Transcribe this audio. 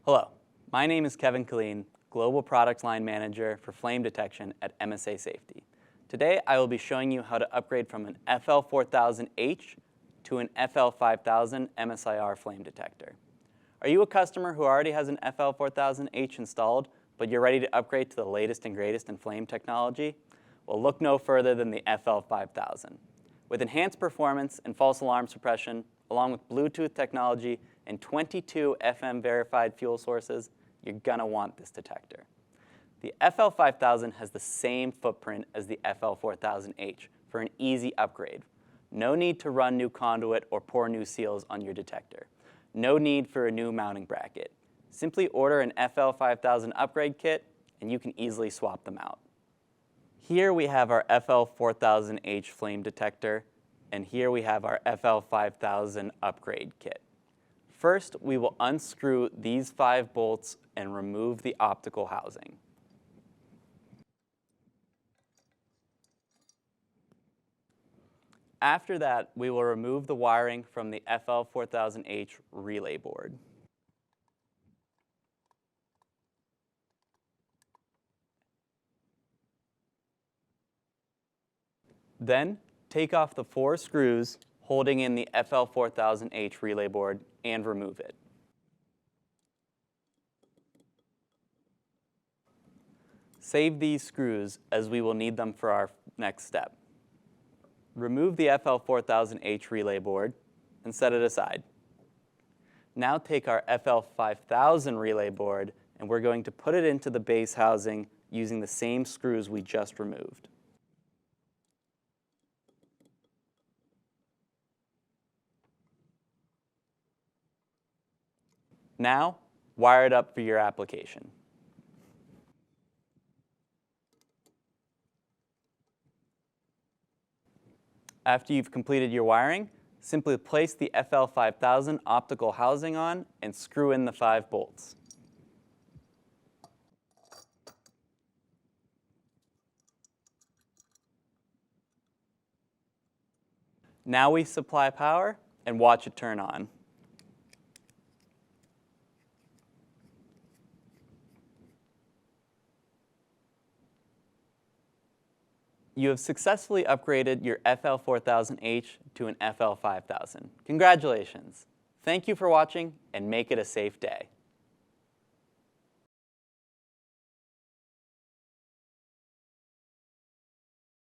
Hello, my name is Kevin Killeen, Global Product Line Manager for Flame Detection at MSA Safety. Today I will be showing you how to upgrade from an FL4000H to an FL5000 MSIR Flame Detector. Are you a customer who already has an FL4000H installed, but you're ready to upgrade to the latest and greatest in flame technology? Well, look no further than the FL5000. With enhanced performance and false alarm suppression, along with Bluetooth technology and 22 FM verified fuel sources, you're gonna want this detector. The FL5000 has the same footprint as the FL4000H for an easy upgrade. No need to run new conduit or pour new seals on your detector. No need for a new mounting bracket. Simply order an FL5000 upgrade kit and you can easily swap them out. Here we have our FL4000H flame detector, and here we have our FL5000 upgrade kit. First, we will unscrew these 5 bolts and remove the optical housing. After that, we will remove the wiring from the FL4000H relay board. Then, take off the 4 screws holding in the FL4000H relay board and remove it. Save these screws as we will need them for our next step. Remove the FL4000H relay board and set it aside. Now take our FL5000 relay board and we're going to put it into the base housing using the same screws we just removed. Now, wire it up for your application. After you've completed your wiring, simply place the FL5000 optical housing on and screw in the 5 bolts. Now we supply power and watch it turn on. You have successfully upgraded your FL4000H to an FL5000. Congratulations! Thank you for watching and make it a safe day.